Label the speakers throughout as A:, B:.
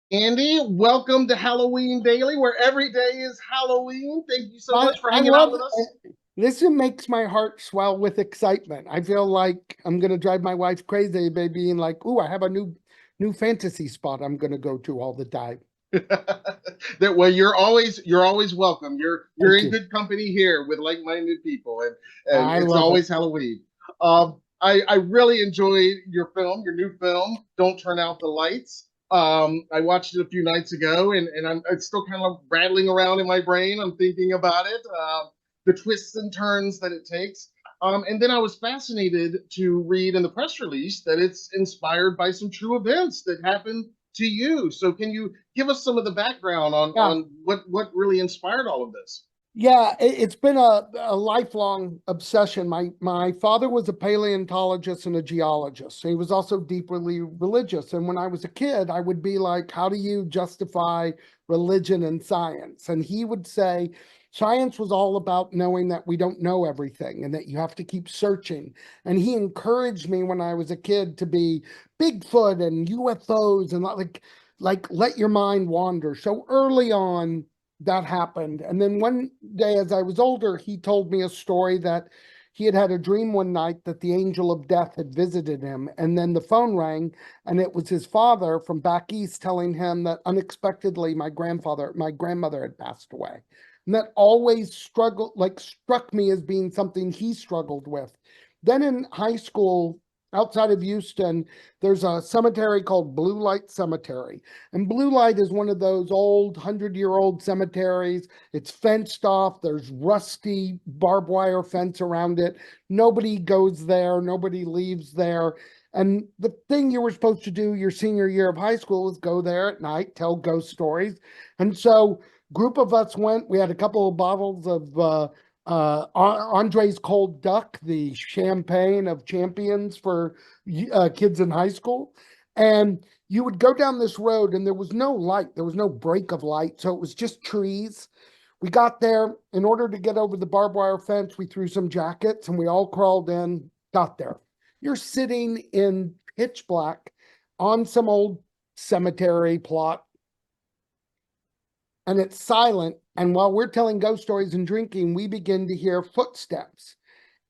A: Andy, welcome to Halloween Daily, where every day is Halloween. Thank you so
B: I,
A: much for
B: I
A: hanging out
B: love
A: with us.
B: this. Makes my heart swell with excitement. I feel like I'm gonna drive my wife crazy by being like, "Ooh, I have a new fantasy spot I'm gonna go to all the time."
A: That way, you're always welcome. You're
B: Thank
A: in
B: you.
A: good company here with like-minded people, and
B: I
A: it's
B: love it.
A: always Halloween. I really enjoy your new film, Don't Turn Out the Lights. I watched it a few nights ago, and it's still kind of rattling around in my brain. I'm thinking about it, the twists and turns that it takes. And then I was fascinated to read in the press release that it's inspired by some true events that happened to you. So can you give us some of the background on
B: Yeah.
A: what really inspired all of this?
B: Yeah, it's been a lifelong obsession. My father was a paleontologist and a geologist. He was also deeply religious. And when I was a kid, I would be like, how do you justify religion and science? And he would say, science was all about knowing that we don't know everything and that you have to keep searching. And he encouraged me when I was a kid to be Bigfoot and UFOs and like let your mind wander. So early on, that happened. And then one day, as I was older, he told me a story that he had had a dream one night that the angel of death had visited him. And then the phone rang, and it was his father from back east telling him that unexpectedly my grandmother had passed away. And that always struck me as being something he struggled with. Then in high school, outside of Houston, there's a cemetery called Blue Light Cemetery. And Blue Light is one of those old 100-year-old cemeteries. It's fenced off. There's rusty barbed wire fence around it. Nobody goes there. Nobody leaves there. And the thing you were supposed to do your senior year of high school was go there at night, tell ghost stories. And so, group of us went. We had a couple of bottles of Andre's Cold Duck, the champagne of champions for kids in high school. And you would go down this road and there was no light, there was no break of light. So it was just trees. We got there. In order to get over the barbed wire fence, we threw some jackets and we all crawled in, got there. You're sitting in pitch black on some old cemetery plot and it's silent. And while we're telling ghost stories and drinking, we begin to hear footsteps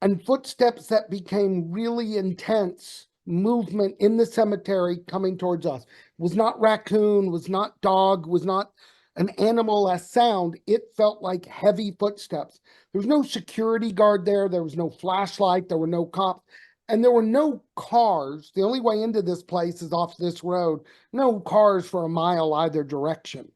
B: and footsteps that became really intense movement in the cemetery coming towards us. It was not raccoon, was not dog, was not an animal as sound. It felt like heavy footsteps. There was no security guard there. There was no flashlight. There were no cops. And there were no cars. The only way into this place is off this road. No cars for a mile either direction.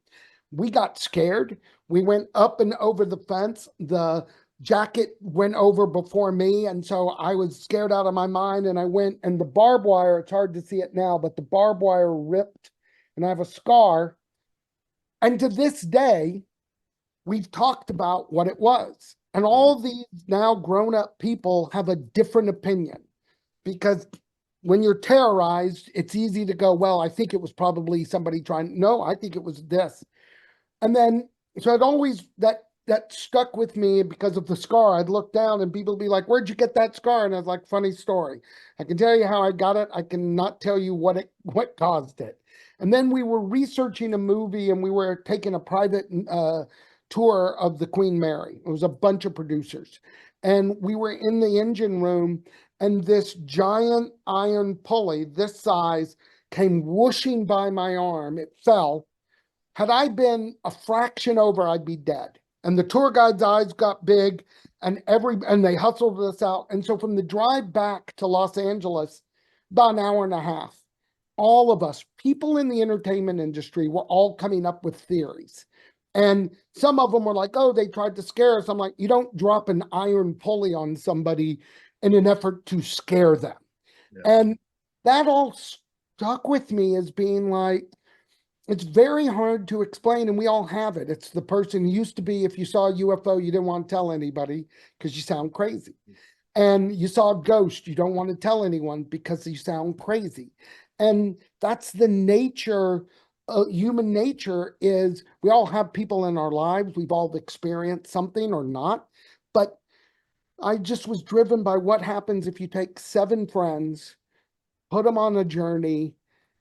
B: We got scared. We went up and over the fence. The jacket went over before me. And so I was scared out of my mind. And I went, and the barbed wire, it's hard to see it now, but the barbed wire ripped, and I have a scar. And to this day, we've talked about what it was. And all these now grown up people have a different opinion because when you're terrorized, it's easy to go, well, I think it was probably somebody trying. No, I think it was this. And then, so it always, that stuck with me because of the scar. I'd look down and people would be like, where'd you get that scar? And I was like, funny story. I can tell you how I got it. I cannot tell you what caused it. And then we were researching a movie and we were taking a private tour of the Queen Mary. It was a bunch of producers. And we were in the engine room and this giant iron pulley, this size, came whooshing by my arm. It fell. Had I been a fraction over, I'd be dead. And the tour guide's eyes got big and they hustled us out. And so from the drive back to Los Angeles, about an hour and a half, all of us, people in the entertainment industry, were all coming up with theories. And some of them were like, oh, they tried to scare us. I'm like, you don't drop an iron pulley on somebody in an effort to scare them.
A: Yeah.
B: And that all stuck with me as being like, it's very hard to explain, and we all have it. It's the person who used to be, if you saw a UFO, you didn't want to tell anybody because you sound crazy. And you saw a ghost, you don't want to tell anyone because you sound crazy. And that's the nature, human nature is we all have people in our lives. We've all experienced something or not. But I just was driven by what happens if you take 7 friends, put them on a journey,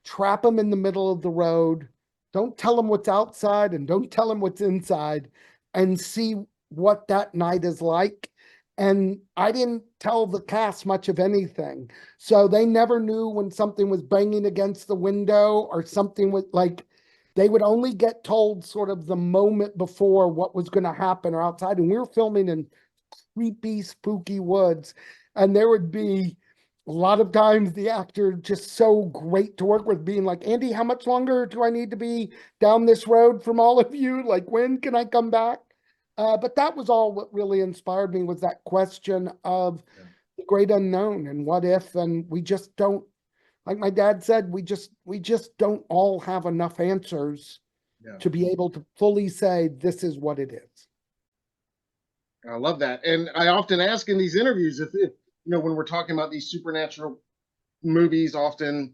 B: trap them in the middle of the road, Don't tell them what's outside and don't tell them what's inside, and see what that night is like. And I didn't tell the cast much of anything. So they never knew when something was banging against the window or something was like, they would only get told sort of the moment before what was going to happen or outside. And we were filming in creepy, spooky woods. And there would be a lot of times the actor just so great to work with, being like, Andy, how much longer do I need to be down this road from all of you? Like, when can I come back? But that was all what really inspired me, was that question of the great unknown and what if, and we just don't, like my dad said, we just don't all have enough answers to be able to fully say this is what it is.
A: I love that. And I often ask in these interviews if when we're talking about these supernatural movies, often,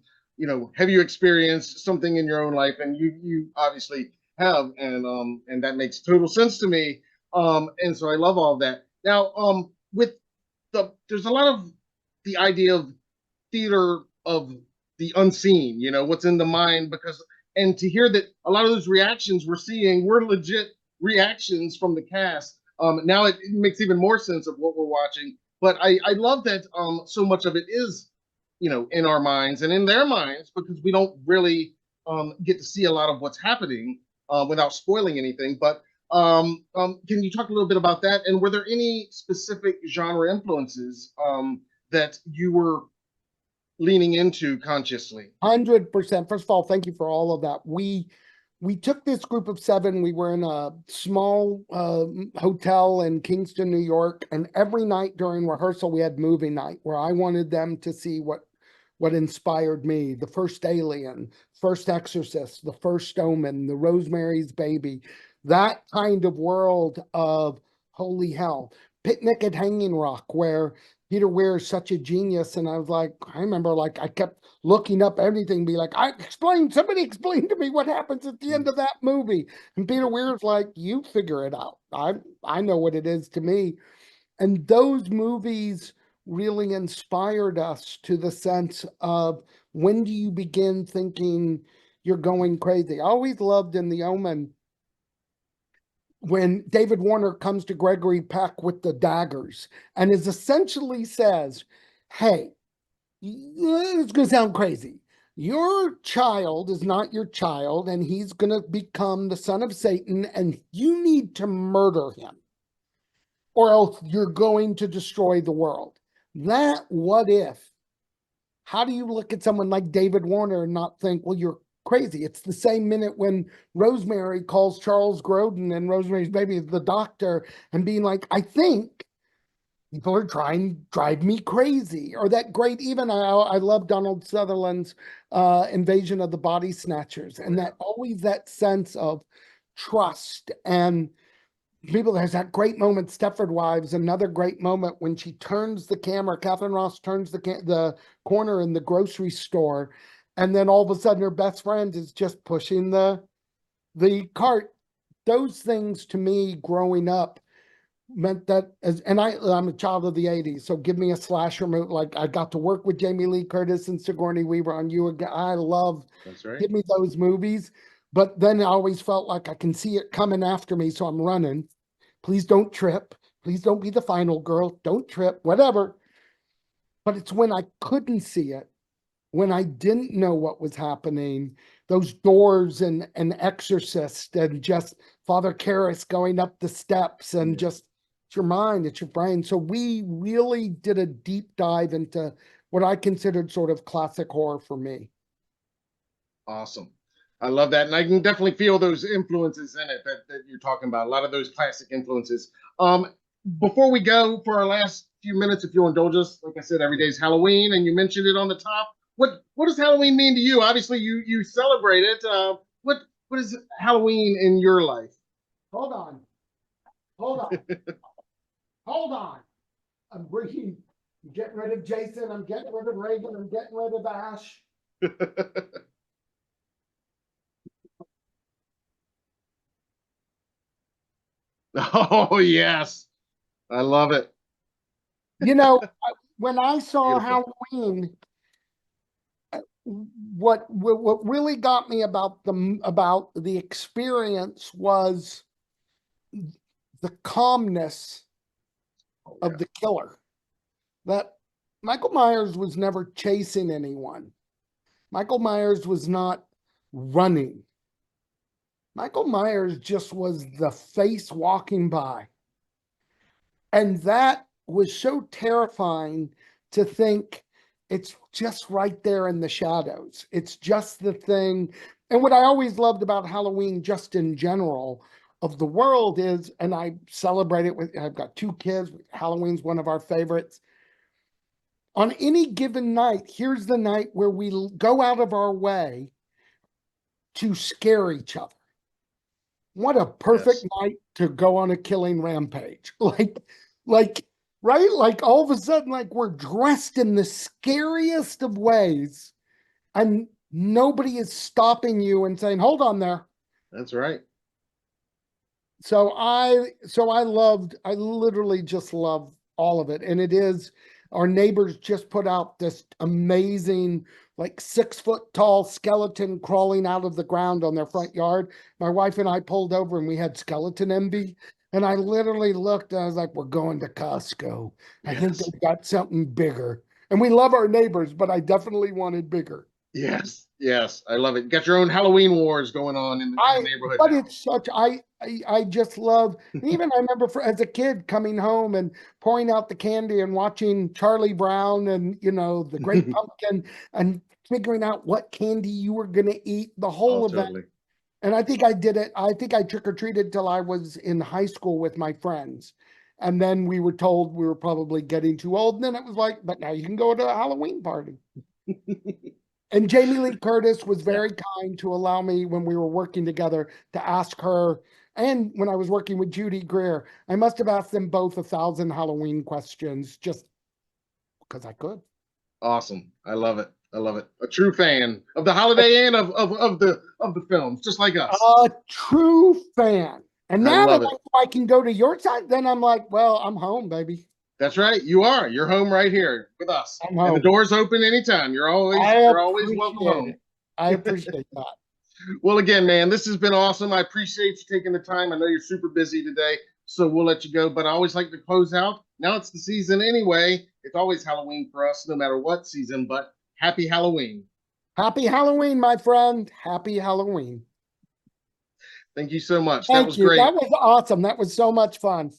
A: have you experienced something in your own life? And you obviously have, and that makes total sense to me. And so I love all of that. Now, there's a lot of the idea of theater of the unseen, what's in the mind, and to hear that a lot of those reactions we're seeing were legit reactions from the cast. Now it makes even more sense of what we're watching. But I love that so much of it is, in our minds and in their minds, because we don't really get to see a lot of what's happening without spoiling anything. But can you talk a little bit about that? And were there any specific genre influences that you were leaning into consciously?
B: 100%. First of all, thank you for all of that. We took this group of 7. We were in a small hotel in Kingston, New York, and every night during rehearsal we had movie night where I wanted them to see what inspired me: the first Alien, first Exorcist, the first Omen, the Rosemary's Baby, that kind of world of holy hell. Picnic at Hanging Rock, where Peter Weir is such a genius, and I remember I kept looking up everything, be like, somebody explain to me what happens at the end of that movie. And Peter Weir's like, you figure it out. I know what it is to me. And those movies really inspired us to the sense of, when do you begin thinking you're going crazy? I always loved in The Omen when David Warner comes to Gregory Peck with the daggers and essentially says, hey, it's going to sound crazy. Your child is not your child, and he's going to become the son of Satan, and you need to murder him, or else you're going to destroy the world. That what if? How do you look at someone like David Warner and not think, well, you're crazy? It's the same minute when Rosemary calls Charles Grodin and Rosemary's Baby the doctor and being like, I think people are trying to drive me crazy. Or that great, even I love Donald Sutherland's Invasion of the Body Snatchers, and that always that sense of trust. And people, there's that great moment, Stepford Wives, another great moment when she turns the camera, Catherine Ross turns the corner in the grocery store, and then all of a sudden her best friend is just pushing the cart. Those things to me growing up meant that, and I'm a child of the 80s, so give me a slasher movie. Like, I got to work with Jamie Lee Curtis and Sigourney Weaver on You Again. I love,
A: that's right,
B: give me those movies. But then I always felt like I can see it coming after me, so I'm running. Please don't trip. Please don't be the final girl. Don't trip, whatever. But it's when I couldn't see it, when I didn't know what was happening, those doors and Exorcist and just Father Karras going up the steps and just, it's your mind, it's your brain. So we really did a deep dive into what I considered sort of classic horror for me.
A: Awesome. I love that. And I can definitely feel those influences in it that you're talking about, a lot of those classic influences. Before we go for our last few minutes, if you'll indulge us, like I said, every day's Halloween, and you mentioned it on the top. What does Halloween mean to you? Obviously, you celebrate it. What is Halloween in your life?
B: Hold on. Hold on. I'm getting rid of Jason. I'm getting rid of Reagan. I'm getting rid of Ash.
A: Oh, yes. I love it.
B: When I saw Halloween, what really got me about the experience was the calmness
A: Oh,
B: of
A: yeah.
B: the killer. That Michael Myers was never chasing anyone. Michael Myers was not running. Michael Myers just was the face walking by. And that was so terrifying to think it's just right there in the shadows. It's just the thing. And what I always loved about Halloween, just in general, of the world is, and I celebrate it with, I've got 2 kids. Halloween's one of our favorites. On any given night, here's the night where we go out of our way to scare each other. What a perfect
A: Yes.
B: night to go on a killing rampage. Like, right? Like all of a sudden, like we're dressed in the scariest of ways, and nobody is stopping you and saying, hold on there.
A: That's right.
B: I literally just love all of it. And it is, our neighbors just put out this amazing, like 6-foot tall skeleton crawling out of the ground on their front yard. My wife and I pulled over and we had skeleton envy. And I literally looked and I was like, we're going to Costco. I think
A: Yes.
B: they've got something bigger. And we love our neighbors, but I definitely wanted bigger.
A: Yes. Yes. I love it. You got your own Halloween wars going on in the neighborhood
B: But
A: now.
B: it's such, I just love, even I remember as a kid coming home and pouring out the candy and watching Charlie Brown and, the Great Pumpkin and figuring out what candy you were going to eat, the
A: Oh,
B: whole event.
A: totally.
B: And I think I did it. I think I trick or treated till I was in high school with my friends. And then we were told we were probably getting too old. And then it was like, but now you can go to a Halloween party. And Jamie Lee Curtis was
A: Yeah.
B: very kind to allow me when we were working together to ask her. And when I was working with Judy Greer, I must have asked them both 1,000 Halloween questions just because I could.
A: Awesome. I love it. I love it. A true fan of the holiday and of the films, just like us.
B: A true fan. And
A: I
B: now that
A: love it.
B: I can go to your side, then I'm like, well, I'm home, baby.
A: That's right. You are. You're home right here with us.
B: I'm
A: And the
B: home.
A: door's open anytime. You're always
B: I
A: you're always welcome
B: appreciate
A: home.
B: it. I appreciate that.
A: Well, again, man, this has been awesome. I appreciate you taking the time. I know you're super busy today, so we'll let you go. But I always like to close out. Now it's the season anyway. It's always Halloween for us, no matter what season, but happy Halloween.
B: Happy Halloween, my friend. Happy Halloween.
A: Thank you so much. That
B: Thank
A: was
B: you.
A: great.
B: That was awesome. That was so much fun.